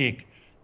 1।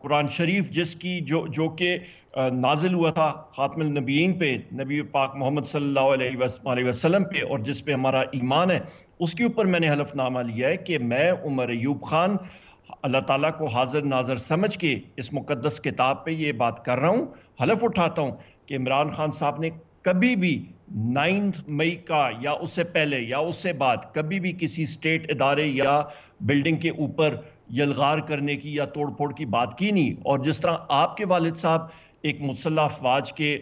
قرآن شریف جس کی جو کہ نازل ہوا تھا خاتم النبیین پہ، نبی پاک محمد صلی اللہ علیہ وسلم پہ، اور جس پہ ہمارا ایمان ہے، اس کے اوپر میں نے حلف نامہ لیا ہے کہ میں عمر ایوب خان اللہ تعالیٰ کو حاضر ناظر سمجھ کے اس مقدس کتاب پہ یہ بات کر رہا ہوں، حلف اٹھاتا ہوں کہ عمران خان صاحب نے کبھی بھی 9 مئی کا یا اس سے پہلے یا اس سے بعد کبھی بھی کسی اسٹیٹ ادارے یا بلڈنگ کے اوپر یلغار کرنے کی یا توڑ پھوڑ کی بات کی نہیں. اور جس طرح آپ کے والد صاحب ایک مسلح افواج کے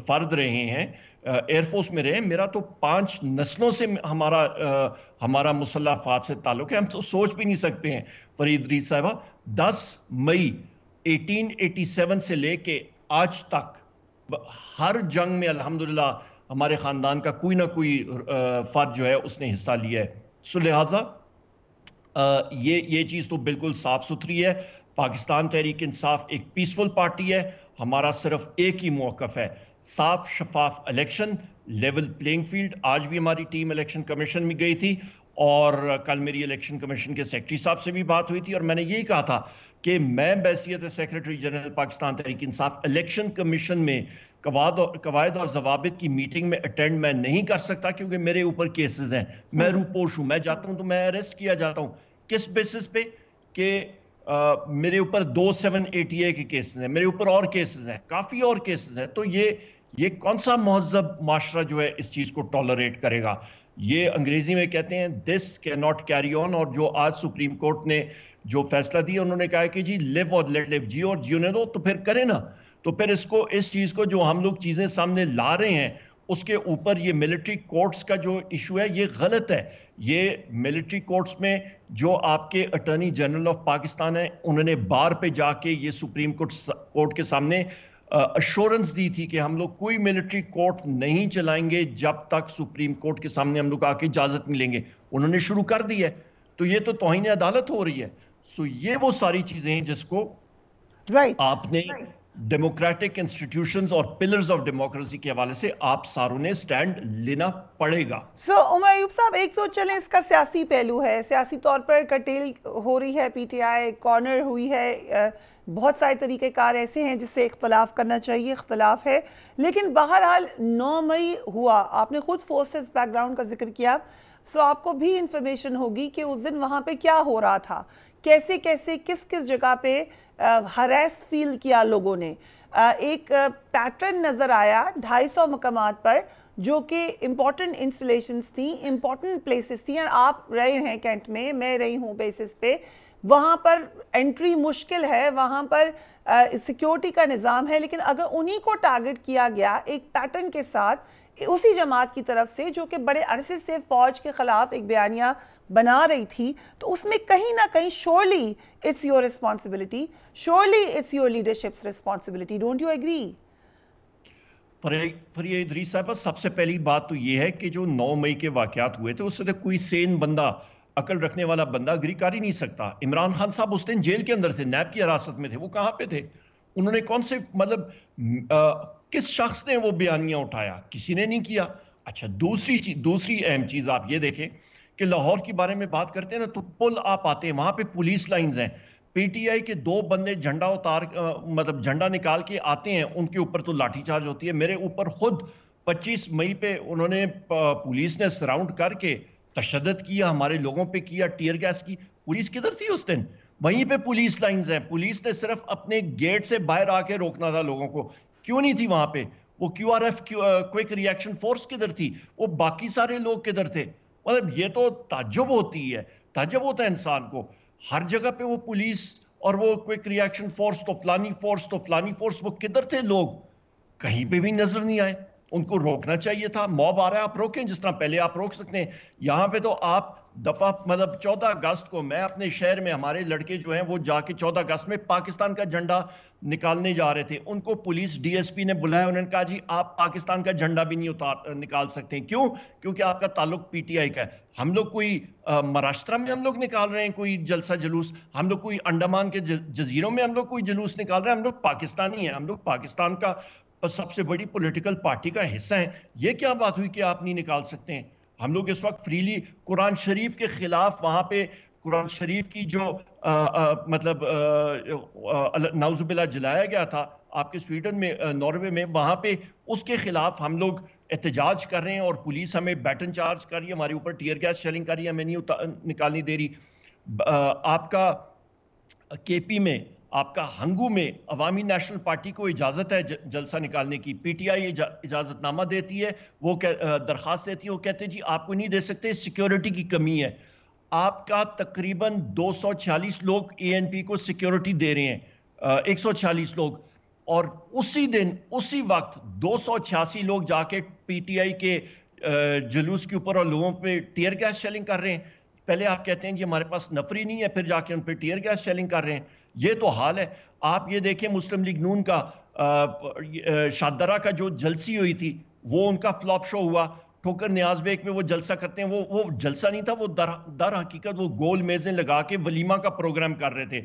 فرد رہے ہیں، ایئر فورس میں رہے، میرا تو 5 نسلوں سے ہمارا مسلح افواج سے تعلق ہے. ہم تو سوچ بھی نہیں سکتے ہیں فرید ریز صاحبہ، 10 مئی 1887 سے لے کے آج تک ہر جنگ میں الحمدللہ ہمارے خاندان کا کوئی نہ کوئی فرد جو ہے اس نے حصہ لیا ہے. سو لہٰذا یہ چیز تو بالکل صاف ستھری ہے. پاکستان تحریک انصاف ایک پیسفل پارٹی ہے. ہمارا صرف ایک ہی موقف ہے، صاف شفاف الیکشن، لیول پلینگ فیلڈ. آج بھی ہماری ٹیم الیکشن کمیشن میں گئی تھی اور کل میری الیکشن کمیشن کے سیکرٹری صاحب سے بھی بات ہوئی تھی، اور میں نے یہی کہا تھا کہ میں بحیثیت secretary general Pakistan Tehreek Insaf election commission میں قواعد اور ضوابط کی میٹنگ میں اٹینڈ میں نہیں کر سکتا، کیونکہ میرے اوپر کیسز ہیں. میں روپوش ہوں، میں جاتا ہوں تو میں اریسٹ کیا جاتا ہوں. کس بیسس پہ؟ کہ میرے اوپر 2780 کے کیسز ہیں، میرے اوپر اور کیسز ہیں، کافی اور کیسز ہیں. تو یہ کون سا مہذب معاشرہ جو ہے اس چیز کو ٹالریٹ کرے گا؟ یہ انگریزی میں کہتے ہیں دس کی ناٹ کیری آن. اور جو آج سپریم کورٹ نے جو فیصلہ دیا، انہوں نے کہا کہ جی لیو اور لیٹ لیو، جیو اور جیونے دو، تو پھر کریں نا. تو پھر اس چیز کو جو ہم لوگ چیزیں سامنے لا رہے ہیں اس کے اوپر یہ ملٹری کورٹس کا جو ایشو ہے یہ غلط ہے. یہ ملٹری کورٹس میں جو آپ کے اٹارنی جنرل آف پاکستان ہیں، انہوں نے بار پہ جا کے یہ سپریم کورٹ کے سامنے ایشورنس دی تھی کہ ہم لوگ کوئی ملٹری کورٹ نہیں چلائیں گے جب تک سپریم کورٹ کے سامنے ہم لوگ آ کے اجازت نہیں لیں گے. انہوں نے شروع کر دی ہے. تو یہ تو توہین عدالت ہو رہی ہے. سو یہ وہ ساری چیزیں ہیں جس کو آپ نے ڈیموکریٹک انسٹیٹیوشنز اور پلرز آف ڈیموکریسی کے حوالے سے آپ ساروں نے سٹینڈ لینا پڑے گا. سو عمر ایوب صاحب، ایک تو چلیں اس کا سیاسی پہلو ہے، سیاسی طور پر کٹیل ہو رہی ہے، پی ٹی آئی کارنر ہوئی ہے، بہت سارے طریقہ کار ایسے ہیں جس سے اختلاف کرنا چاہیے، اختلاف ہے. لیکن بہرحال 9 مئی ہوا، آپ نے خود فورسز بیک گراؤنڈ کا ذکر کیا، سو آپ کو بھی انفارمیشن ہوگی کہ اس دن وہاں پہ کیا ہو رہا تھا، کیسے کس جگہ پہ ہریس فیل کیا لوگوں نے. ایک پیٹرن نظر آیا 250 مقامات پر جو کہ امپورٹنٹ انسٹالیشنز تھیں، امپورٹنٹ پلیسز تھیں، اور آپ رہے ہیں کینٹ میں رہی ہوں بیسس پہ. وہاں پر انٹری مشکل ہے، وہاں پر سیکیورٹی کا نظام ہے، لیکن اگر انہی کو ٹارگٹ کیا گیا ایک پیٹرن کے ساتھ اسی جماعت کی طرف سے جو کہ بڑے عرصے سے فوج کے خلاف ایک بیانیہ بنا رہی تھی، تو اس میں کہیں نہ کہیں surely it's your responsibility, surely it's your leadership's responsibility. Don't you agree? Farid Idris صاحبہ، سب سے پہلی بات تو یہ ہے کہ جو 9 مئی کے واقعات ہوئے تھے اس سے کوئی سین بندہ، عقل رکھنے والا بندہ اگری کر ہی نہیں سکتا. عمران خان صاحب اس دن جیل کے اندر تھے، نیب کی حراست میں تھے، وہ کہاں پہ تھے؟ انہوں نے کون سے کس شخص نے وہ بیانیہ اٹھایا؟ کسی نے نہیں کیا. اچھا، دوسری اہم چیز آپ یہ دیکھیں کہ لاہور کے بارے میں بات کرتے ہیں نا، تو پل آپ آتے ہیں، وہاں پہ پولیس لائنز ہیں. پی ٹی آئی کے 2 بندے جھنڈا نکال کے آتے ہیں، ان کے اوپر تو لاٹھی چارج ہوتی ہے. میرے اوپر خود 25 مئی پہ انہوں نے پولیس نے سراؤنڈ کر کے تشدد کیا، ہمارے لوگوں پہ کیا، ٹیئر گیس کی. پولیس کدھر تھی اس دن؟ وہیں پہ پولیس لائنز ہیں. پولیس نے صرف اپنے گیٹ سے باہر آ کے روکنا تھا لوگوں کو، کیوں نہیں تھی وہاں پہ؟ وہ Q R F quick reaction force کدھر تھی؟ وہ باقی سارے لوگ کدھر تھے؟ مطلب یہ تو تعجب ہوتی ہے، تعجب ہوتا ہے انسان کو. ہر جگہ پہ وہ پولیس اور وہ کوئک ریئیکشن فورس تو فلانی فورس، وہ کدھر تھے لوگ؟ کہیں پہ بھی نظر نہیں آئے. ان کو روکنا چاہیے تھا. موب آ رہا ہے، آپ روکیں جس طرح پہلے آپ روک سکتے ہیں. یہاں پہ تو آپ دفعہ 14 اگست کو میں اپنے شہر میں، ہمارے لڑکے جو ہیں وہ جا کے 14 اگست میں پاکستان کا جھنڈا نکالنے جا رہے تھے. ان کو پولیس ڈی ایس پی نے بلایا، انہوں نے کہا جی آپ پاکستان کا جھنڈا بھی نہیں نکال سکتے. کیوں؟ کیونکہ آپ کا تعلق پی ٹی آئی کا ہے. ہم لوگ کوئی مہاراشٹر میں ہم لوگ نکال رہے ہیں کوئی جلسہ جلوس؟ ہم لوگ کوئی انڈمان کے جزیروں میں ہم لوگ کوئی جلوس نکال رہے ہیں؟ ہم لوگ پاکستانی ہیں، ہم لوگ پاکستان کا سب سے بڑی پولیٹیکل پارٹی کا حصہ ہیں. یہ کیا بات ہوئی کہ آپ نہیں نکال سکتے ہیں؟ ہم لوگ اس وقت فریلی قرآن شریف کے خلاف وہاں پہ قرآن شریف کی جو مطلب نعوذ باللہ جلایا گیا تھا آپ کے سویڈن میں، ناروے میں، وہاں پہ اس کے خلاف ہم لوگ احتجاج کر رہے ہیں اور پولیس ہمیں بیٹن چارج کر رہی ہے، ہمارے اوپر ٹیئر گیس شیلنگ کر رہی ہے، ہمیں نہیں نکالنی دے رہی۔ آپ کا کے پی میں، آپ کا ہنگو میں عوامی نیشنل پارٹی کو اجازت ہے جلسہ نکالنے کی، پی ٹی آئی اجازت نامہ دیتی ہے، وہ درخواست دیتی ہے، وہ کہتے ہیں جی آپ کو نہیں دے سکتے، سیکیورٹی کی کمی ہے۔ آپ کا تقریباً 246 لوگ اے این پی کو سیکیورٹی دے رہے ہیں، 146 لوگ، اور اسی دن اسی وقت 286 لوگ جا کے پی ٹی آئی کے جلوس کے اوپر اور لوگوں پہ ٹیئر گیس شیلنگ کر رہے ہیں۔ پہلے آپ کہتے ہیں جی ہمارے پاس نفری نہیں ہے، پھر جا کے ان پہ ٹیئر گیس شیلنگ کر رہے ہیں۔ یہ تو حال ہے۔ آپ یہ دیکھیں مسلم لیگ نون کا شادرہ کا جو جلسی ہوئی تھی، وہ ان کا فلاپ شو ہوا۔ ٹھوکر نیاز بیگ میں وہ جلسہ کرتے ہیں، وہ جلسہ نہیں تھا، وہ در حقیقت وہ گول میزیں لگا کے ولیمہ کا پروگرام کر رہے تھے،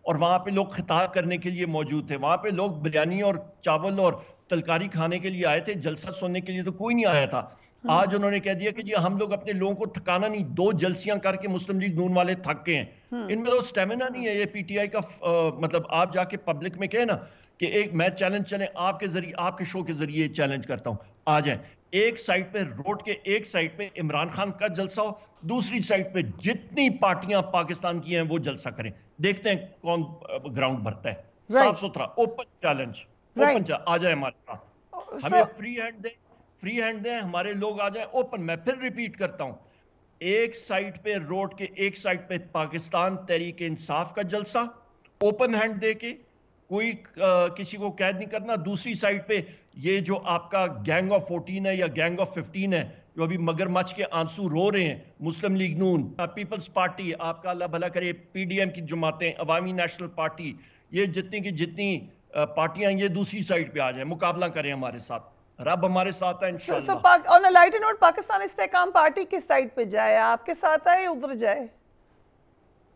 اور وہاں پہ لوگ خطاب کرنے کے لیے موجود تھے، وہاں پہ لوگ بریانی اور چاول اور تلکاری کھانے کے لیے آئے تھے، جلسہ سننے کے لیے تو کوئی نہیں آیا تھا۔ آج انہوں نے کہہ دیا کہ جی ہم لوگ اپنے لوگوں کو تھکانا نہیں، 2 جلسیاں کر کے مسلم لیگ نون والے تھک گئے ہیں، ان میں تو سٹیمنا نہیں ہے۔ یہ پی ٹی آئی کا مطلب آپ جا کے پبلک میں کہیں نا کہ ایک میں چیلنج چلیں آپ کے ذریعے، آپ کے شو کے ذریعے چیلنج کرتا ہوں، آ جائیں ایک سائٹ پہ، روڈ کے ایک سائٹ پہ عمران خان کا جلسہ ہو، دوسری سائٹ پہ جتنی پارٹیاں پاکستان کی ہیں وہ جلسہ کریں، دیکھتے ہیں کون گراؤنڈ بھرتا ہے۔ صاف ستھرا اوپن چیلنج، آ جائیں ہمارے ساتھ، ہمیں فری ہینڈ دیں، ہمارے لوگ آ جائیں اوپن۔ میں پھر ریپیٹ کرتا ہوں، ایک سائٹ پہ، روڈ کے ایک سائٹ پہ پاکستان تحریک انصاف کا جلسہ اوپن ہینڈ دے کے، کوئی کسی کو قید نہیں کرنا، دوسری سائٹ پہ یہ جو آپ کا گینگ آف 14 ہے یا گینگ آف 15 ہے، جو ابھی مگر مچ کے آنسو رو رہے ہیں، مسلم لیگ نون، پیپلز پارٹی، آپ کا اللہ بھلا کرے، پی ڈی ایم کی جماعتیں، عوامی نیشنل پارٹی، یہ جتنی کی جتنی پارٹیاں، یہ دوسری سائٹ پہ آ جائیں، مقابلہ کریں ہمارے ساتھ، رب ہمارے ساتھ ہے انشاءاللہ۔ آن اے لائٹر نوٹ، پاکستان استحکام پارٹی کس سائٹ پہ جائے؟ آپ کے ساتھ آئے ادھر جائے؟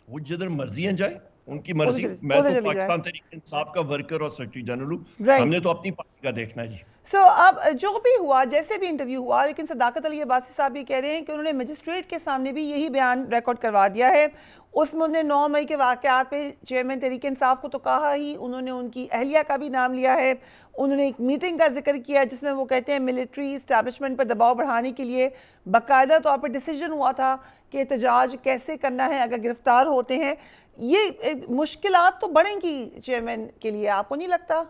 وہ جدھر مرضی ہیں جائے، ان کی مرضی۔ میں تو پاکستان تحریک انصاف کا ورکر اور سیکریٹری جنرل ہوں، ہم نے تو اپنی پارٹی کا دیکھنا ہے جی۔ اب جو بھی ہوا، جیسے بھی انٹرویو ہوا، لیکن صداقت علی عباسی صاحب بھی کہہ رہے ہیں کہ انہوں نے مجسٹریٹ کے سامنے بھی یہی بیان ریکارڈ کروا دیا ہے۔ اس میں انہوں نے 9 مئی کے واقعات پہ چیئرمین تحریک انصاف کو تو کہا ہی، انہوں نے ان کی اہلیہ کا بھی نام لیا ہے، انہوں نے ایک میٹنگ کا ذکر کیا جس میں وہ کہتے ہیں ملٹری اسٹیبلشمنٹ پر دباؤ بڑھانے کے لیے باقاعدہ طور پر ڈیسیجن ہوا تھا کہ احتجاج کیسے کرنا ہے اگر گرفتار ہوتے ہیں۔ یہ مشکلات تو بڑھیں گی چیئرمین کے لیے، آپ کو نہیں لگتا؟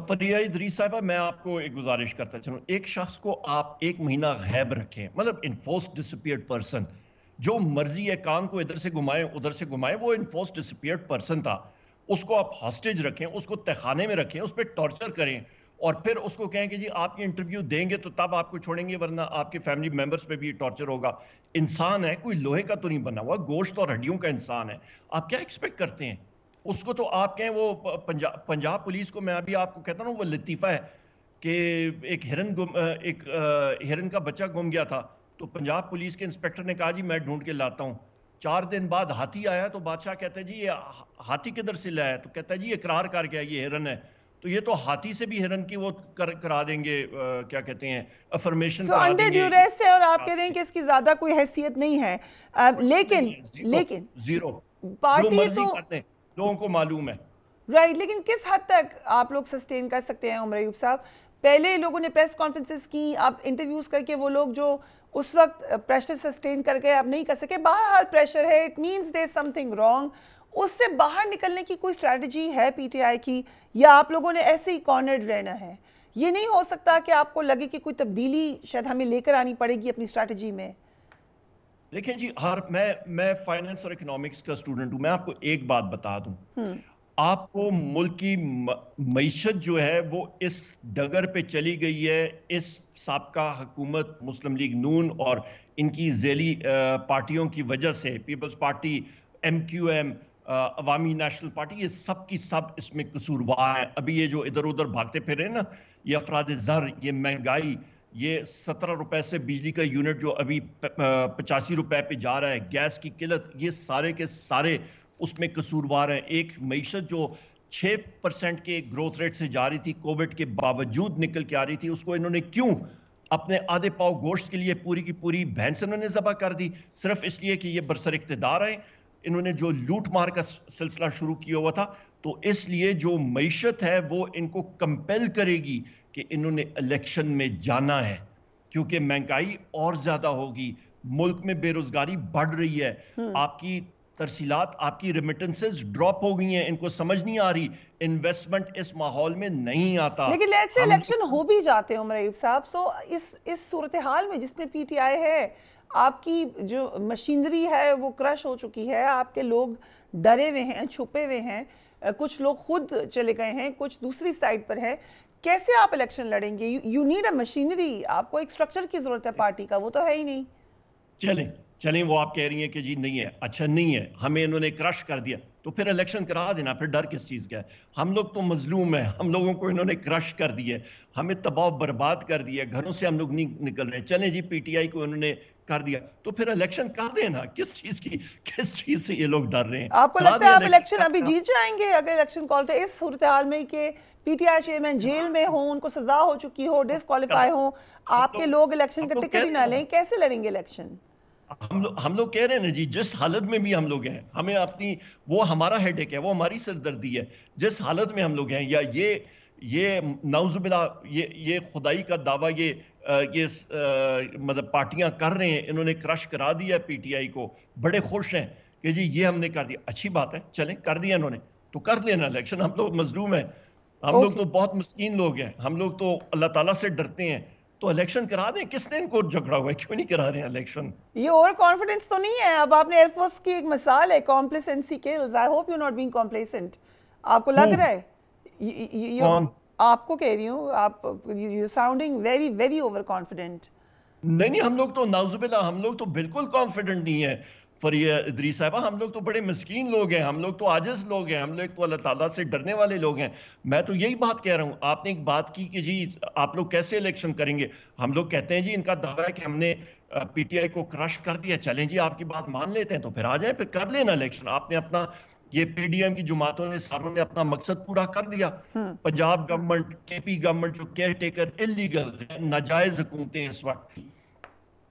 فریہ ادریس صاحبہ، میں آپ کو ایک گزارش کرتا چلوں، ایک شخص کو آپ 1 مہینہ غائب رکھیں، مطلب انفورسڈ ڈسپیئرڈ پرسن، جو مرضی ہے کان کو ادھر سے گھمائیں ادھر سے گھمائیں، وہ انفورسڈ ڈسپیئرڈ پرسن تھا، اس کو آپ ہاسٹیج رکھیں، اس کو تہخانے میں رکھیں، اس پہ ٹارچر کریں، اور پھر اس کو کہیں کہ جی آپ یہ انٹرویو دیں گے تو تب آپ کو چھوڑیں گے، ورنہ آپ کے فیملی ممبرز پہ بھی ٹارچر ہوگا۔ انسان ہے، کوئی لوہے کا تو نہیں بنا ہوا، گوشت اور ہڈیوں کا انسان ہے، آپ کیا ایکسپیکٹ کرتے ہیں اس کو؟ تو آپ کہیں وہ پنجاب پولیس کو، میں ابھی آپ کو کہتا ہوں، وہ لطیفہ ہے کہ ایک ہرن کا بچہ گم گیا تھا، تو پنجاب پولیس کے انسپیکٹر نے کہا جی میں ڈھونڈ کے لاتا ہوں، 4 دن بعد ہاتھی آیا تو بادشاہ کہتا ہے جی یہ ہاتھی کدھر سے لایا؟ تو کہتا ہے جی اقرار کر گیا یہ ہرن ہے، تو یہ تو ہاتھی سے بھی ہرن کی وہ کرا دیں گے، کیا کہتے ہیں، افرمیشن کرا دیں گے۔ انڈر ڈیوریس ہے، اور آپ کہہ رہے ہیں کہ اس کی زیادہ کوئی حیثیت نہیں ہے، لیکن زیرو، پارٹی تو لوگوں کو معلوم ہے، رائٹ، لیکن کس حد تک آپ لوگ سسٹین کر سکتے ہیں عمر ایوب صاحب؟ پہلے لوگوں نے پریس کانفرنسز کی، اب انٹرویوز کر کے وہ لوگ جو اس وقت پریشر سسٹین کر گئے اب نہیں کر سکے، بہرحال پریشر ہے، it means there something wrong, اس سے باہر نکلنے کی کوئی اسٹریٹجی ہے پی ٹی آئی کی، یا آپ لوگوں نے ایسے ہی کارنرڈ رہنا ہے؟ یہ نہیں ہو سکتا کہ آپ کو لگے کہ کوئی تبدیلی شاید ہمیں لے کر آنی پڑے گی اپنی اسٹریٹجی میں؟ دیکھیں جی، میں فائنانس اور اکنامکس کا اسٹوڈنٹ ہوں، میں آپ کو ایک بات بتا دوں، آپ کو ملک کی معیشت جو ہے وہ اس ڈگر پہ چلی گئی ہے، اس سابقہ حکومت مسلم لیگ نون اور ان کی ذیلی پارٹیوں کی وجہ سے، peoples party, M Q M, Awami national party, یہ سب کی سب اس میں قصوروار ہیں۔ ابھی یہ جو ادھر ادھر بھاگتے پھر رہے ہیں نا، یہ افراد زر، یہ مہنگائی، یہ 17 روپے سے بجلی کا یونٹ جو ابھی 85 روپے پہ جا رہا ہے، گیس کی قلت، یہ سارے کے سارے اس میں قصوروار ہیں۔ ایک معیشت جو 6% کے گروتھ ریٹ سے جا رہی تھی، کووڈ کے باوجود نکل کے آ رہی تھی، اس کو انہوں نے کیوں اپنے آدھے پاؤ گوشت کے لیے پوری کی پوری بھینس انہوں نے ذبح کر دی صرف اس لیے کہ یہ برسر اقتدار آئے. انہوں نے جو لوٹ مار کا سلسلہ شروع کیا ہوا تھا تو اس لیے جو معیشت ہے وہ ان کو کمپیل کرے گی کہ انہوں نے الیکشن میں جانا ہے کیونکہ مہنگائی اور زیادہ ہوگی, ملک میں بے روزگاری بڑھ رہی ہے, آپ کی ترسیلات آپ کی ریمیٹنسز ڈراپ ہو گئی ہیں, ان کو سمجھ نہیں آ رہی, انویسٹمنٹ اس ماحول میں نہیں آتا. لیکن لیٹ سے الیکشن ہو بھی جاتے ہیں عمر ایوب صاحب, سو اس صورتحال میں جس میں پی ٹی آئی ہے, آپ کی جو مشینری ہے وہ کرش ہو چکی ہے, آپ کے لوگ ڈرے ہوئے ہیں, چھپے ہوئے ہیں, کچھ لوگ خود چلے گئے ہیں, کچھ دوسری سائڈ پر ہے, کیسے آپ الیکشن لڑیں گے؟ یو نیڈ اے مشینری, آپ کو ایک سٹرکچر کی ضرورت ہے پارٹی کا, وہ تو ہے ہی نہیں. چلیں وہ آپ کہہ رہی ہیں کہ جی نہیں ہے, اچھا نہیں ہے, ہمیں انہوں نے کرش کر دیا تو پھر الیکشن کرا دینا, پھر ڈر کس چیز کا ہے؟ ہم لوگ تو مظلوم ہیں, ہم لوگوں کو انہوں نے کرش کر دیا, ہمیں تباہ برباد کر دیا, گھروں سے ہم لوگ نہیں نکل رہے. چلیں جی پی ٹی آئی کو انہوں نے کر دیا تو پھر الیکشن کر دینا, کس چیز سے یہ لوگ ڈر رہے ہیں؟ آپ کو لگتا ہے آپ الیکشن ابھی جیت جائیں گے اگر الیکشن کال تو اس صورتحال میں کہ P T I chairman jail میں ہوں, ان کو سزا ہو چکی ہو, ڈسکوالیفائی ہوں, آپ کے لوگ الیکشن کا ٹکٹ ہی نہ لیں, کیسے لڑیں گے الیکشن؟ ہم لوگ کہہ رہے ہیں نا جی, جس حالت میں بھی ہم لوگ ہیں, ہمیں اپنی وہ ہمارا ہیڈ ایک ہے, وہ ہماری سردردی ہے, جس حالت میں ہم لوگ ہیں, یا یہ نعوذ باللہ یہ خدائی کا دعویٰ یہ مطلب پارٹیاں کر رہے ہیں, انہوں نے کرش کرا دیا پی ٹی آئی کو, بڑے خوش ہیں کہ جی یہ ہم نے کر دیا, اچھی بات ہے, چلیں کر دیا انہوں نے تو کر لینا الیکشن. ہم لوگ مظلوم ہیں, ہم لوگ تو بہت مسکین لوگ ہیں, ہم لوگ تو اللہ تعالیٰ سے ڈرتے ہیں, تو الیکشن کرا دیں. کس نے ان کو جھگڑا ہوا ہے, کیوں نہیں کرا رہے ہیں الیکشن؟ یہ اوور کانفیڈنس تو نہیں ہے؟ اب آپ نے ایئر فورس کی ایک مثال ہے, complacency kills. I hope you not being complacent. آپ کو لگ رہا ہے, آپ کو کہہ رہی ہوں, آپ you sounding very very over confident. نہیں, ہم لوگ تو نعوذ باللہ, ہم لوگ تو بالکل کانفیڈنٹ نہیں ہے فریہ ادریس صاحبہ, ہم لوگ تو بڑے مسکین لوگ ہیں, ہم لوگ تو عاجز لوگ ہیں, ہم لوگ تو اللہ تعالیٰ سے ڈرنے والے لوگ ہیں. میں تو یہی بات کہہ رہا ہوں. آپ نے ایک بات کی کہ جی آپ لوگ کیسے الیکشن کریں گے, ہم لوگ کہتے ہیں جی ان کا دعویٰ ہے کہ ہم نے پی ٹی آئی کو کرش کر دیا, چلیں جی آپ کی بات مان لیتے ہیں تو پھر آ جائیں, پھر کر لینا الیکشن. آپ نے اپنا, یہ پی ڈی ایم کی جماعتوں نے ساروں نے اپنا مقصد پورا کر دیا. پنجاب گورنمنٹ, کے پی گورنمنٹ جو کیئر ٹیکر انلیگل ناجائز حکومتیں اس وقت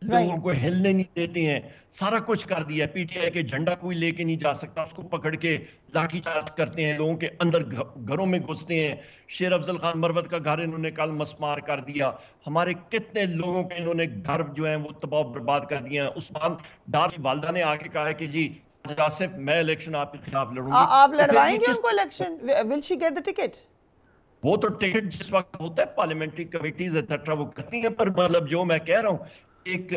لوگوں کو ہلنے نہیں دیتے ہیں, سارا کچھ کر دیا. پی ٹی آئی کے جھنڈا کوئی لے کے نہیں جا سکتا, اس کو پکڑ کے لاٹھی چارج کرتے ہیں, لوگوں کے اندر گھروں میں گھستے ہیں. شیر افضل خان مروت کا گھر انہوں نے کل مسمار کر دیا, ہمارے کتنے لوگوں کے انہوں نے گھر جو ہیں وہ تباہ برباد کر دیا. عثمان ڈار کی والدہ نے آگے کہا ہے کہ جی آصف میں الیکشن آپ کے خلاف لڑوں گی. آپ لڑوائیں گے ان کو election? will she get the ticket? وہ تو ٹکٹ جس وقت ہوتا ہے پارلیمنٹری کمیٹیز ایٹسٹرا وہ کرتی ہیں, پر مطلب جو میں کہہ رہا ہوں, ایک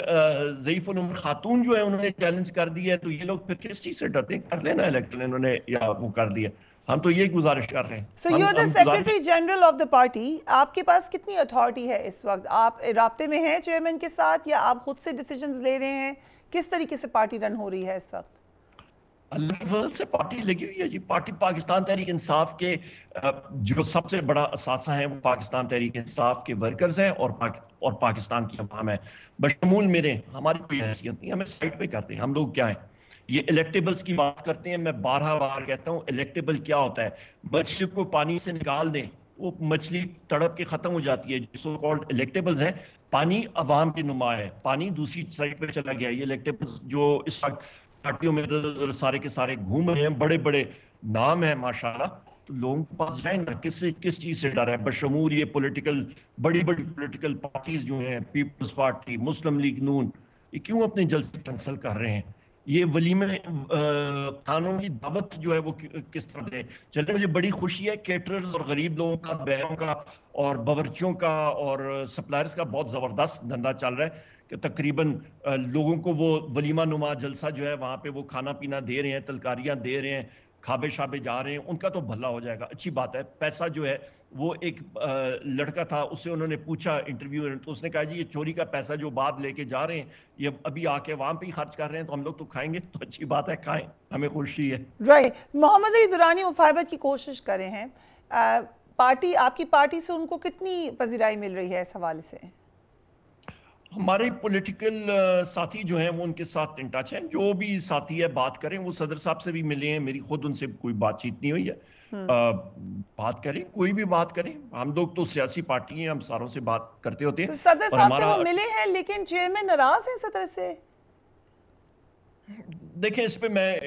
ضعیف العمر خاتون جو ہے انہوں نے چیلنج کر دیا ہے, تو یہ لوگ پھر کس چیز سے ڈرتے ہیں؟ کر لینا الیکشن انہوں نے, یا وہ کر دیا. ہم تو یہی گزارش کر رہے ہیں. So you are the secretary general of the party, آپ کے پاس کتنی اتھارٹی ہے اس وقت؟ آپ رابطے میں ہیں چیئرمین کے ساتھ یا آپ خود سے ڈیسیجنز لے رہے ہیں؟ کس طریقے سے پارٹی رن ہو رہی ہے اس وقت؟ اللہ کی فضل سے پارٹی لگی ہوئی ہے جی. پارٹی پاکستان تحریک انصاف کے جو سب سے بڑا اثاثہ ہیں وہ پاکستان تحریک انصاف کے ورکرز ہیں اور پاکستان کی عوام ہے. بشمول میرے, ہماری کوئی حیثیت نہیں, ہمیں سائٹ پہ کرتے ہیں. ہم لوگ کیا ہیں, یہ الیکٹیبلز کی بات کرتے ہیں. میں بار کہتا ہوں الیکٹیبل کیا ہوتا ہے, مچھلی کو پانی سے نکال دیں, وہ مچھلی تڑپ کے ختم ہو جاتی ہے. جو سو کالڈ الیکٹیبلز ہیں, پانی عوام کی نمائش ہے, پانی دوسری سائٹ پہ چلا گیا. یہ الیکٹیبلز جو اس وقت پارٹیوں میں سارے کے سارے گھوم رہے ہیں, بڑے بڑے نام ہیں ماشاءاللہ, تو لوگوں کے پاس جائیں نا, کس چیز سے ڈر ہے؟ بشمول یہ بڑی پولیٹیکل پارٹیز جو ہیں, پیپلز پارٹی, مسلم لیگ نون, یہ کیوں اپنے جلسے کینسل کر رہے ہیں؟ یہ ولیمہ خانوں کی دعوت جو ہے وہ کس طرح دیں؟ چلتے مجھے بڑی خوشی ہے, کیٹررز اور غریب لوگوں کا, بیروں کا اور باورچیوں کا اور سپلائرز کا بہت زبردست دھندا چل رہا ہے کہ تقریباً لوگوں کو وہ ولیمہ نما جلسہ جو ہے وہاں پہ وہ کھانا پینا دے رہے ہیں, تلکاریاں دے رہے ہیں, کھابے شابے جا رہے ہیں. ان کا تو بھلا ہو جائے گا, اچھی بات ہے. پیسہ جو ہے وہ ایک لڑکا تھا, اس سے انہوں نے پوچھا انٹرویو, تو اس نے کہا جی یہ چوری کا پیسہ جو بعد لے کے جا رہے ہیں یہ ابھی آ کے وہاں پہ ہی خرچ کر رہے ہیں, تو ہم لوگ تو کھائیں گے. تو اچھی بات ہے, کھائیں, ہمیں خوشی ہے. رائٹ. محمد علی درانی مفاہمت کی کوشش کرے ہیں, پارٹی, آپ کی پارٹی سے ان کو کتنی پذیرائی مل رہی ہے اس حوالے سے؟ ہمارے پولیٹیکل ساتھی جو ہیں وہ ان کے ساتھ ان ٹچ ہیں. جو بھی ساتھی ہے بات کریں, وہ صدر صاحب سے بھی ملے ہیں, میری خود ان سے کوئی بات چیت نہیں ہوئی ہے. بات کریں, کوئی بھی بات کریں, ہم لوگ تو سیاسی پارٹی ہیں, ہم ساروں سے بات کرتے ہوتے ہیں. صدر صاحب سے وہ ملے ہیں لیکن چیئرمین ناراض ہیں صدر سے. دیکھیں اس پہ میں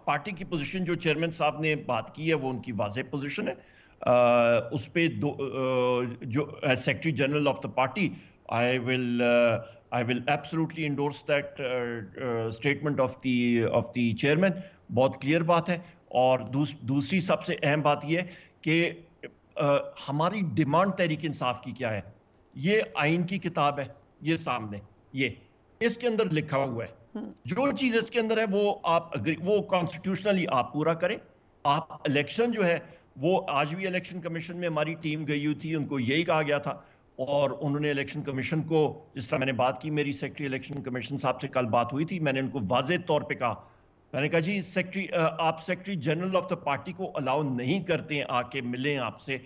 پارٹی کی پوزیشن جو چیئرمین صاحب نے بات کی ہے وہ ان کی واضح پوزیشن ہے. اس پہ جو secretary general of the party I will absolutely endorse that statement of the chairman. بہت کلیئر بات ہے. اور دوسری سب سے اہم بات یہ ہے کہ ہماری ڈیمانڈ تحریک انصاف کی کیا ہے. یہ آئین کی کتاب ہے, یہ سامنے, یہ اس کے اندر لکھا ہوا ہے. جو چیز اس کے اندر ہے وہ کانسٹیٹیوشنلی آپ پورا کریں. آپ الیکشن جو ہے وہ آج بھی الیکشن کمیشن میں ہماری ٹیم گئی ہوئی تھی, ان کو یہی کہا گیا تھا, اور انہوں نے الیکشن کمیشن کو, جس طرح میں نے بات کی, میری سیکرٹری الیکشن کمیشن صاحب سے کل بات ہوئی تھی, میں نے ان کو واضح طور پہ کہا, میں نے کہا جی آپ secretary general of the party کو الاؤ نہیں کرتے ہیں آ کے ملیں آپ سے,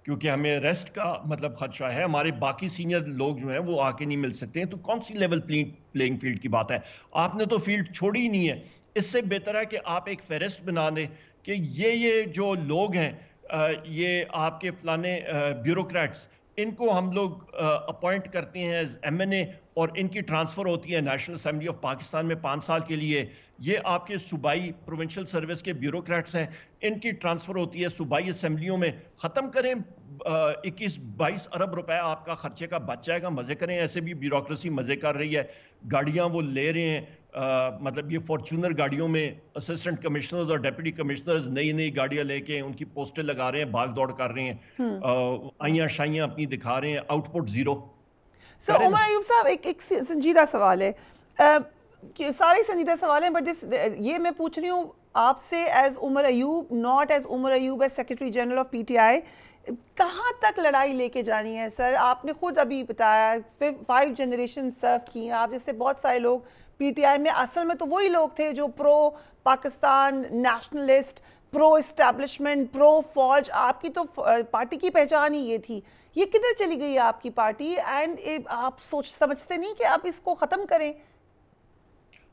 کیونکہ ہمیں ریسٹ کا مطلب خدشہ ہے, ہمارے باقی سینئر لوگ جو ہیں وہ آ کے نہیں مل سکتے ہیں. تو کون سی لیول پلینگ فیلڈ کی بات ہے؟ آپ نے تو فیلڈ چھوڑی ہی نہیں ہے. اس سے بہتر ہے کہ آپ ایک فہرست بنا دیں کہ یہ جو لوگ ہیں, یہ آپ کے فلانے بیوروکریٹس, ان کو ہم لوگ اپوائنٹ کرتے ہیں ایز ایم این اے, اور ان کی ٹرانسفر ہوتی ہے نیشنل اسمبلی آف پاکستان میں 5 سال کے لیے. یہ آپ کے صوبائی پروونشل سروس کے بیوروکریٹس ہیں, ان کی ٹرانسفر ہوتی ہے صوبائی اسمبلیوں میں. ختم کریں, 21-22 ارب روپے آپ کا خرچے کا بچ جائے گا, مزے کریں. ایسے بھی بیوروکریسی مزے کر رہی ہے, گاڑیاں وہ لے رہے ہیں, مطلب یہ فارچونر گاڑیوں میں اسسٹنٹ کمشنرز اور ڈیپٹی کمشنرز نئی گاڑیاں لے کے ان کی پوسٹر لگا رہے ہیں, بھاگ دوڑ کر رہے ہیں, آئیاں شائیاں اپنی دکھا رہے ہیں, out put zero. Omar Ayub صاحب, ایک سنجیدہ سوال ہے, سارے سنجیدہ سوال ہیں, بٹ یہ میں پوچھ رہی ہوں آپ سے as Omar Ayub, not as Omar Ayub as secretary general of P T آئی, کہاں تک لڑائی لے کے جانی ہے سر؟ آپ نے خود ابھی بتایا 5 جنریشن سرو کی ہیں آپ, جیسے بہت سارے لوگ پی ٹی آئی میں اصل میں تو وہی لوگ تھے جو پرو پاکستان, نیشنلسٹ, پرو اسٹیبلشمنٹ, پرو فوج. آپ کی تو پارٹی کی پہچان ہی یہ تھی. یہ کدھر چلی گئی آپ کی پارٹی؟ اینڈ آپ سمجھتے نہیں کہ آپ اس کو ختم کریں؟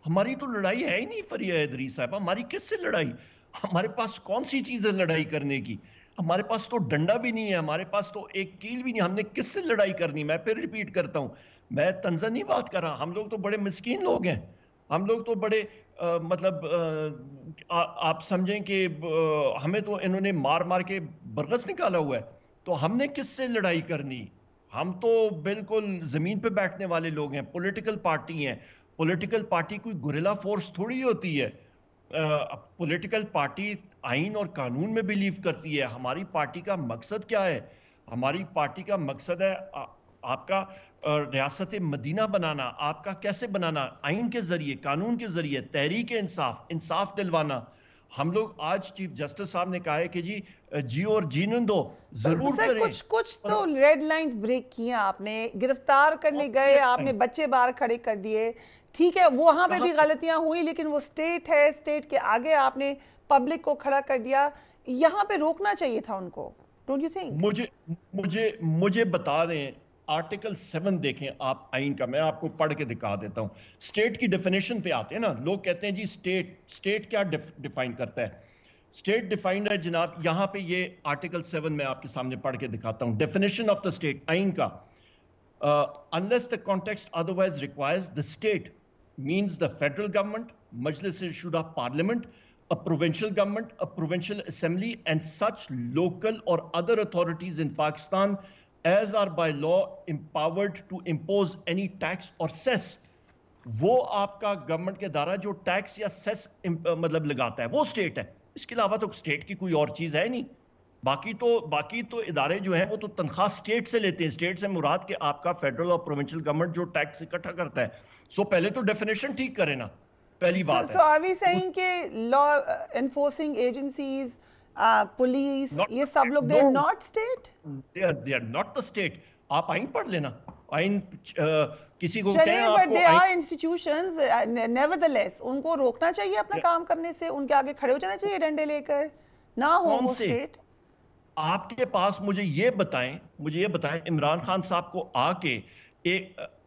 ہماری تو لڑائی ہے ہی نہیں فریہ ادریس صاحب, ہماری کس سے لڑائی؟ ہمارے پاس کون سی چیز ہے لڑائی کرنے کی؟ ہمارے پاس تو ڈنڈا بھی نہیں ہے, ہمارے پاس تو ایک کیل بھی نہیں. ہم نے کس سے لڑائی کرنی؟ میں پھر ریپیٹ کرتا ہوں, میں طنزاً نہیں بات کر رہا. ہم لوگ تو بڑے مسکین لوگ ہیں, ہم لوگ تو بڑے مطلب آپ سمجھیں کہ ہمیں تو انہوں نے مار کے برغس نکالا ہوا ہے, تو ہم نے کس سے لڑائی کرنی؟ ہم تو بالکل زمین پہ بیٹھنے والے لوگ ہیں, پولیٹیکل پارٹی ہیں. پولیٹیکل پارٹی کوئی گوریلا فورس تھوڑی ہوتی ہے. پولیٹیکل پارٹی آئین اور قانون میں بیلیو کرتی ہے. ہماری پارٹی کا مقصد کیا ہے؟ ہماری پارٹی کا مقصد ہے آپ کا ریاست مدینہ بنانا. آپ کا کیسے بنانا؟ آئین کے ذریعے, قانون کے ذریعے, تحریک انصاف دلوانا. ہم لوگ آج چیف جسٹس صاحب نے کہا ہے کہ جیو اور جینن دو, ضرور کریں. کچھ تو ریڈ لائنز بریک کیا آپ نے, گرفتار کرنے گئے آپ نے, بچے باہر کھڑے کر دیے. ٹھیک ہے, وہاں پہ بھی غلطیاں ہوئی, لیکن وہ سٹیٹ ہے, سٹیٹ کے آگے آپ نے پبلک کو کھڑا کر دیا. یہاں پہ روکنا چاہیے تھا ان کو, ڈونٹ یو تھنک؟ مجھے بتا دیں, آرٹیکل 7 دیکھیں آپ آئین کا, میں آپ کو پڑھ کے دکھا دیتا ہوں. سٹیٹ کی ڈیفینیشن پہ آتے ہیں نا لوگ, کہتے ہیں جی سٹیٹ کیا ڈیفائن کرتا ہے. سٹیٹ ڈیفائنڈ ہے جناب, یہاں پہ یہ آرٹیکل 7 میں آپ کے سامنے پڑھ کے دکھاتا ہوں. ڈیفینیشن آف دا سٹیٹ, آئین کا, unless the context otherwise requires, the state means the federal government, Majlis Shura Parliament, a provincial government, a provincial assembly, and such local or other authorities in Pakistan as are by law empowered to impose any tax or cess. وہ آپ کا government کے ادارہ جو tax یا سیس مطلب لگاتا ہے, وہ سٹیٹ ہے. اس کے علاوہ تو سٹیٹ کی کوئی اور چیز ہے نہیں. باقی تو ادارے جو ہیں وہ تو تنخواہ سٹیٹ سے لیتے ہیں. سٹیٹ سے مراد کہ آپ کا فیڈرل اور پروونشل گورنمنٹ جو ٹیکس اکٹھا کرتا ہے. سو پہلے تو ڈیفینیشن ٹھیک کرے نا, پہلی بات ہے. سو آر وی سیئنگ کہ لا انفورسنگ ایجنسیز, پولیس, یہ سب لوگ they are not state? They are not the state. آپ آئین پڑھ لینا, آئین کسی کو چلیں, but they are institutions, nevertheless ان کو روکنا چاہیے اپنا کام کرنے سے, ان کے آگے کھڑے ہو جانا چاہیے ڈنڈے لے کر, نہ ہو وہ state. آپ کے پاس مجھے یہ بتائیں عمران خان صاحب کو آ کے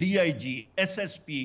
DIG, SSP,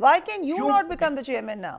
Why can you not become the chairman now?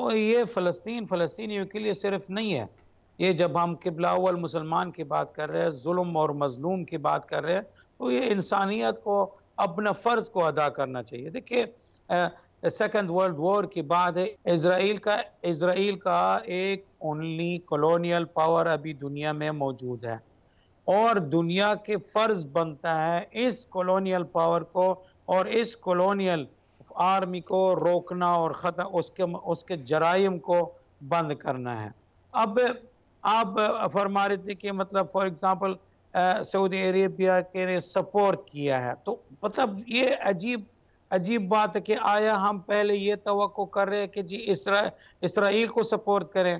اور یہ فلسطینیوں کے لیے صرف نہیں ہے، یہ جب ہم قبلہ اول مسلمان کی بات کر رہے ہیں، ظلم اور مظلوم کی بات کر رہے ہیں، تو یہ انسانیت کو اپنا فرض کو ادا کرنا چاہیے. دیکھیے سیکنڈ ورلڈ وار کی بات ہے، اسرائیل کا ایک اونلی کولونیل پاور ابھی دنیا میں موجود ہے، اور دنیا کے فرض بنتا ہے اس کولونیل پاور کو اور اس کولونیل آرمی کو روکنا اور اس کے جرائم کو بند کرنا ہے. اب آپ فرما رہے تھے کہ مطلب فار ایگزامپل سعودی عربیہ کے نے سپورٹ کیا ہے، تو مطلب یہ عجیب بات ہے کہ آیا ہم پہلے یہ توقع کر رہے ہیں کہ جی اسرائیل کو سپورٹ کریں؟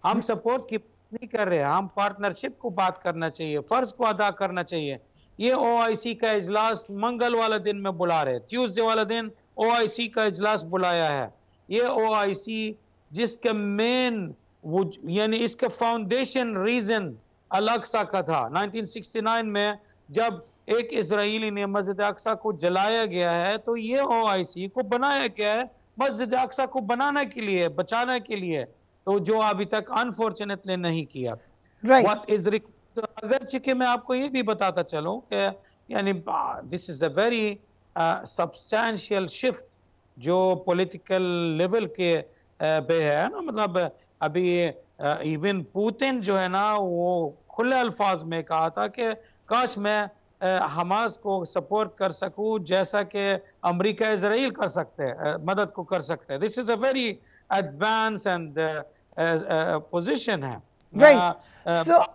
ہم سپورٹ کی نہیں کر رہے، ہم پارٹنرشپ کو بات کرنا چاہیے، فرض کو ادا کرنا چاہیے. یہ OIC کا اجلاس منگل والا دن میں بلا رہے، ٹیوزڈے والا دن OIC کا اجلاس بلایا ہے. یہ OIC جس کے مین یعنی اس کا فاؤنڈیشن ریزن الاقصی کا تھا 1969 میں جب ایک اسرائیلی نے مسجد اقصی کو جلایا گیا ہے، تو یہ OIC کو بنایا گیا ہے مسجد اقصی کو بنانے کے لیے، بچانے کے لیے، تو جو ابھی تک انفارچونیٹلی نہیں کیا. اگرچہ کہ میں آپ کو یہ بھی بتاتا چلوں کہ یعنی دس is a very substantial shift جو پولیٹیکل لیول کے پہ ہے نا. مطلب ابھی ایون پوتن جو ہے نا وہ کھلے الفاظ میں کہا تھا کہ کاش میں حماس کو سپورٹ کر سکوں جیسا کہ امریکہ اسرائیل کر سکتے ہیں، مدد کو کر سکتے ہیں. This is a very advance and position ہے.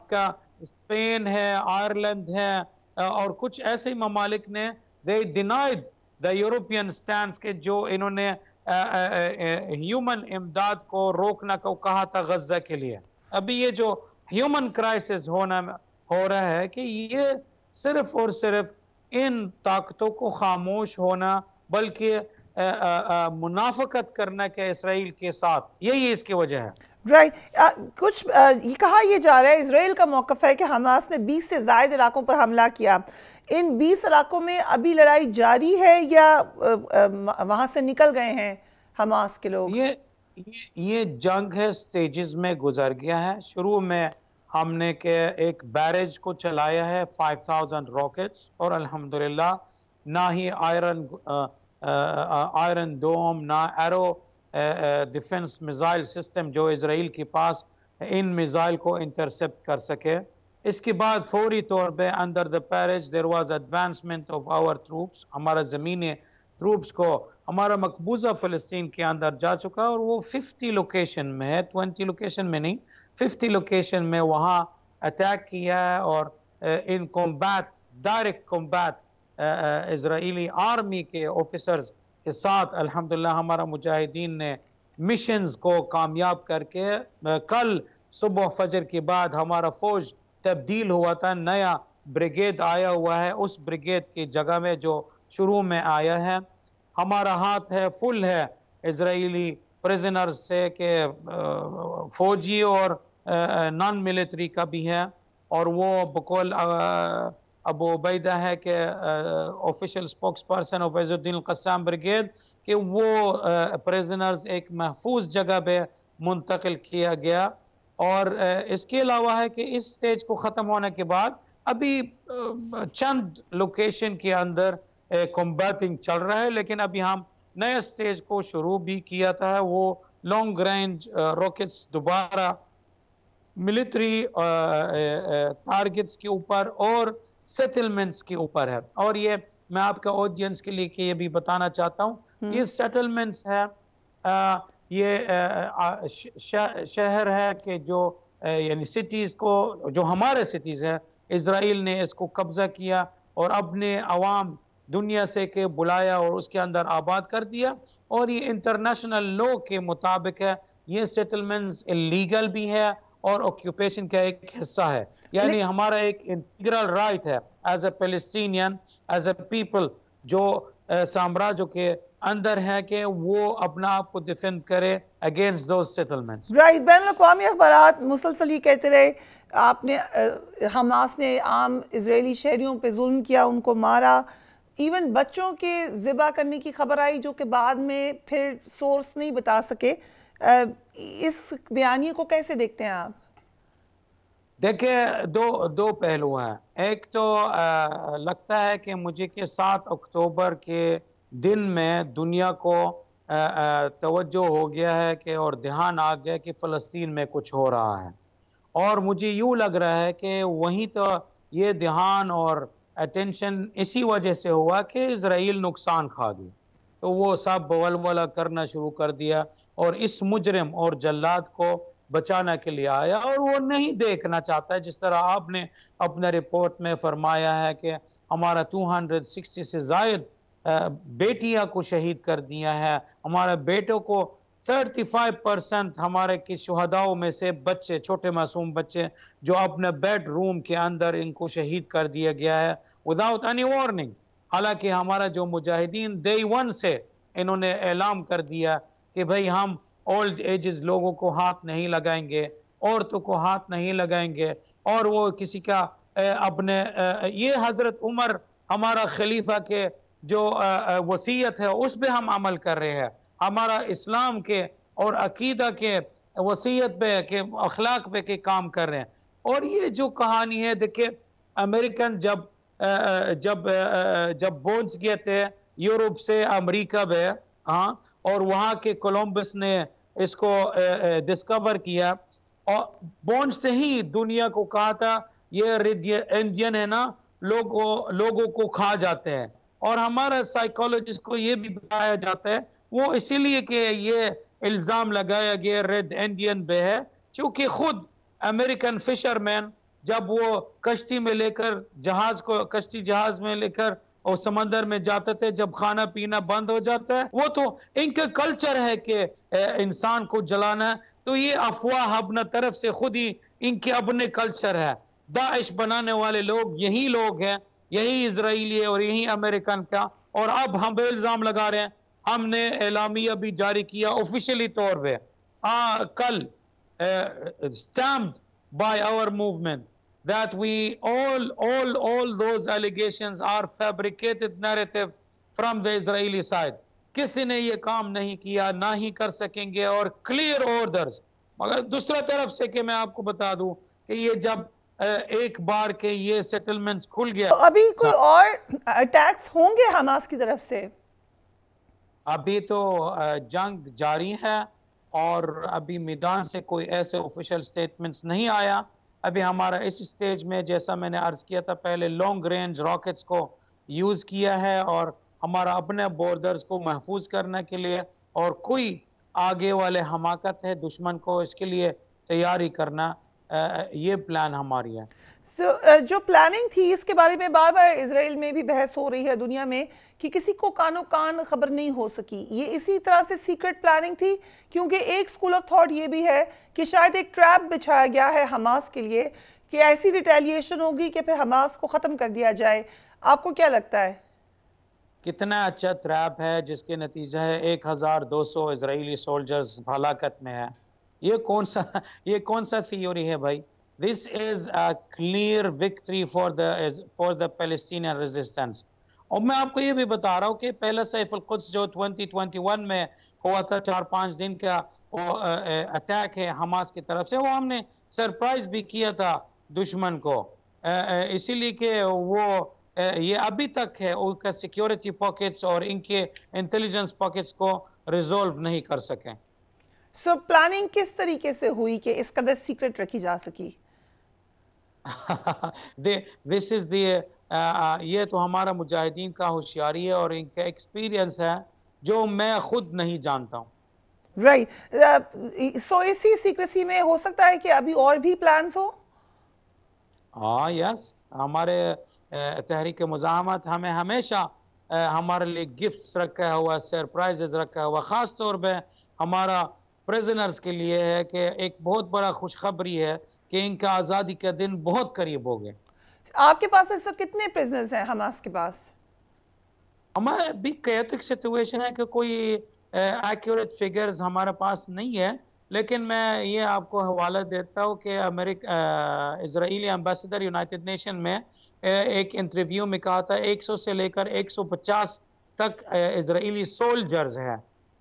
کا اسپین ہے، آئرلینڈ ہے اور کچھ ایسے ممالک نے they denied the European stance کہ جو انہوں نے ہیومن امداد کو روکنا کو کہا تھا غزہ کے لیے. ابھی یہ جو ہیومن کرائسس ہو رہا ہے کہ یہ صرف اور صرف ان طاقتوں کو خاموش ہونا بلکہ منافقت کرنا کہ اسرائیل کے ساتھ، یہی اس کی وجہ ہے. رائٹ. کچھ یہ کہا یہ جا رہا ہے اسرائیل کا موقف ہے کہ حماس نے 20 سے زائد علاقوں پر حملہ کیا. ان 20 علاقوں میں ابھی لڑائی جاری ہے یا وہاں سے نکل گئے ہیں حماس کے لوگ؟ یہ جنگ ہے سٹیجز میں گزر گیا ہے. شروع میں ہم نے کہ ایک بیرج کو چلایا ہے 5000 راکٹس، اور الحمدللہ نہ ہی آئرن ڈوم نہ ایرو ڈیفنس میزائل سسٹم جو اسرائیل کے پاس ان میزائل کو انٹرسپٹ کر سکے. اس کے بعد فوری طور پہ اندر the barrage there was advancement of our troops. ہمارا زمینی ٹروپس کو ہمارا مقبوضہ فلسطین کے اندر جا چکا، اور وہ 50 لوکیشن میں ہے، 20 لوکیشن میں نہیں، 50 لوکیشن میں وہاں اٹیک کیا ہے. اور ان کمبیٹ ڈائریکٹ کمبیٹ اسرائیلی آرمی کے آفیسرز کے ساتھ الحمدللہ ہمارا مجاہدین نے مشنز کو کامیاب کر کے کل صبح فجر کے بعد ہمارا فوج تبدیل ہوا تھا، نیا بریگیڈ آیا ہوا ہے. اس بریگیڈ کی جگہ میں جو شروع میں آیا ہے ہمارا ہاتھ ہے فل ہے اسرائیلی پریزنرز سے کہ فوجی اور نان ملٹری کا بھی ہے. اور وہ بقول ابو عبیدہ ہے کہ آفیشیل سپوکس پرسن آف عز الدین القسام بریگیڈ کہ وہ پریزنرز ایک محفوظ جگہ پہ منتقل کیا گیا. اور اس کے علاوہ ہے کہ اس سٹیج کو ختم ہونے کے بعد ابھی چند لوکیشن کے اندر کمبیٹنگ چل رہا ہے، لیکن ابھی ہم نئے سٹیج کو شروع بھی کیا تھا، وہ لانگ رینج راکٹس دوبارہ ملٹری ٹارگٹس کے اوپر اور سیٹلمنٹس کے اوپر ہے. اور یہ میں آپ کا آڈینس کے لیے کہ یہ بھی بتانا چاہتا ہوں، یہ سیٹلمنٹس ہے، یہ شہر ہے کہ جو یعنی سٹیز کو جو ہمارے سٹیز ہے اسرائیل نے اس کو قبضہ کیا اور اپنے عوام دنیا سے کہ بلایا اور اس کے اندر آباد کر دیا. اور یہ انٹرنیشنل لا کے مطابق ہے، یہ سیٹلمنٹس اللیگل بھی ہے اور آکیوپیشن کا ایک حصہ ہے. یعنی ہمارا ایک انٹیگرل رائٹ ہے as a Palestinian, as a people جو سامراجوں کے اندر ہے کہ وہ اپنا آپ کو ڈیفینڈ کرے اگینسٹ دوز سیٹلمنٹس. رائٹ. بین الاقوامی اخبارات مسلسل یہ کہتے رہے آپ نے حماس نے عام اسرائیلی شہریوں پہ ظلم کیا، ان کو مارا، ایون بچوں کے ذبح کرنے کی خبر آئی جو کہ بعد میں پھر سورس نہیں بتا سکے. اس بیانیے کو کیسے دیکھتے ہیں آپ؟ دیکھیں دو پہلو ہیں. ایک تو لگتا ہے کہ مجھے کہ 7 اکتوبر کے دن میں دنیا کو توجہ ہو گیا ہے کہ اور دھیان آ گیا کہ فلسطین میں کچھ ہو رہا ہے, اور مجھے یوں لگ رہا ہے کہ وہیں تو یہ دھیان اور اٹینشن اسی وجہ سے ہوا کہ اسرائیل نقصان کھا گئی, تو وہ سب ولولہ کرنا شروع کر دیا اور اس مجرم اور جلاد کو بچانے کے لیے آیا, اور وہ نہیں دیکھنا چاہتا ہے جس طرح آپ نے اپنے رپورٹ میں فرمایا ہے کہ ہمارا 260 سے زائد بیٹیاں کو شہید کر دیا ہے, ہمارے بیٹوں کو 35% ہمارے کی شہداؤں میں سے بچے, چھوٹے معصوم بچے جو اپنے بیڈ روم کے اندر ان کو شہید کر دیا گیا ہے without any warning. حالانکہ ہمارا جو مجاہدین day one سے انہوں نے اعلان کر دیا کہ بھئی ہم اولڈ ایجز لوگوں کو ہاتھ نہیں لگائیں گے, عورتوں کو ہاتھ نہیں لگائیں گے, اور وہ کسی کا اپنے یہ حضرت عمر ہمارا خلیفہ کے جو وصیت ہے اس پہ ہم عمل کر رہے ہیں, ہمارا اسلام کے اور عقیدہ کے وصیت پہ کہ اخلاق پہ کے کام کر رہے ہیں. اور یہ جو کہانی ہے دیکھیں امریکن جب پہنچ گئے تھے یورپ سے امریکہ میں, ہاں, اور وہاں کے کولمبس نے اس کو ڈسکور کیا, اور پہنچتے ہی دنیا کو کہا تھا یہ ریڈ انڈین ہے نا, لوگوں کو کھا جاتے ہیں, اور ہمارا سائیکالوجسٹ کو یہ بھی بتایا جاتا ہے وہ اسی لیے کہ یہ الزام لگایا گیا ریڈ انڈین پہ ہے چونکہ خود امریکن فشرمین جب وہ کشتی میں لے کر کشتی جہاز میں لے کر اور سمندر میں جاتے تھے, جب کھانا پینا بند ہو جاتا ہے وہ تو ان کا کلچر ہے کہ انسان کو جلانا ہے, تو یہ افواہ اپنا طرف سے خود ہی ان کے اپنے کلچر ہے. داعش بنانے والے لوگ یہی لوگ ہیں, یہی اسرائیلی اور یہی امریکن کا, اور اب ہم بے الزام لگا رہے ہیں. ہم نے اعلامیہ بھی جاری کیا آفیشلی طور پہ کل stamped by our movement that we all those allegations are fabricated narrative from the Israeli side. کسی نے یہ کام نہیں کیا, نہ ہی کر سکیں گے, اور clear orders. مگر دوسرا طرف سے کہ میں آپ کو بتا دوں کہ یہ جب ایک بار کے یہ سیٹلمنٹس کھل گیا, ابھی کوئی اور اٹیکس ہوں گے حماس کی طرف سے؟ ابھی تو جنگ جاری ہے اور ابھی میدان سے کوئی ایسے آفیشل سٹیٹمنٹس نہیں آیا. ابھی ہمارا اس سٹیج میں جیسا میں نے عرض کیا تھا پہلے لانگ رینج راکٹس کو یوز کیا ہے اور ہمارا اپنے بارڈرز کو محفوظ کرنے کے لیے, اور کوئی آگے والے حماقت ہے دشمن کو اس کے لیے تیاری کرنا, یہ پلان ہماری ہے. جو پلاننگ تھی اس کے بارے میں بار بار اسرائیل میں بھی بحث ہو رہی ہے دنیا میں کہ کسی کو کانو کان خبر نہیں ہو سکی, یہ اسی طرح سے سیکرٹ پلاننگ تھی؟ کیونکہ ایک سکول آف تھاٹ یہ بھی ہے کہ شاید ایک ٹریپ بچھایا گیا ہے حماس کے لیے کہ ایسی ریٹیلیشن ہوگی کہ پھر حماس کو ختم کر دیا جائے. آپ کو کیا لگتا ہے؟ کتنا اچھا ٹریپ ہے جس کے نتیجہ ہے 1200 اسرائیلی سولجرز ہلاکت میں ہے. یہ کون سا تھیوری ہے بھائی؟ This is a clear victory for the Palestinian resistance. اور میں آپ کو یہ بھی بتا رہا ہوں کہ پہلا سیف القدس جو 2021 میں ہوا تھا 4-5 دن کا اٹیک ہے حماس کی طرف سے, وہ ہم نے سرپرائز بھی کیا تھا دشمن کو, اسی لیے کہ وہ یہ ابھی تک ہے ان کا سیکیورٹی پاکٹس اور ان کے انٹیلیجنس پاکٹس کو ریزولو نہیں کر سکیں. سو پلاننگ کس طریقے سے ہوئی کہ اس قدر سیکرٹ رکھی جا سکی؟ This is یہ تو ہمارا مجاہدین کا ہوشیاری ہے اور ان کا ایکسپیرینس ہے جو میں خود نہیں جانتا ہوں. رائٹ, سو اسی سیکریسی میں ہو سکتا ہے کہ ابھی اور بھی پلانز ہو؟ ہاں یس, ہمارے تحریک مزاحمت ہمیں ہمیشہ ہمارے لیے گفٹس رکھا ہوا, سرپرائزز رکھا ہوا, خاص طور پہ ہمارا پریزنرز کے لیے ہے کہ ایک بہت بڑا خوشخبری ہے کہ ان کا آزادی کا دن بہت قریب ہو گئے. آپ کے پاس اس وقت کتنے پریزنرز ہیں حماس کے پاس؟ ہمارا بھی کیوٹک سچویشن ہے کہ کوئی ایکوریٹ فگرز ہمارے پاس نہیں ہے, لیکن میں یہ آپ کو حوالہ دیتا ہوں کہ اسرائیلی ایمبیسڈر یونائٹڈ نیشن میں ایک انٹرویو میں کہا تھا 100 سے لے کر 150 تک اسرائیلی سولجرز ہیں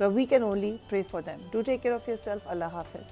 But we can only pray for them. Do take care of yourself. Allah Hafiz.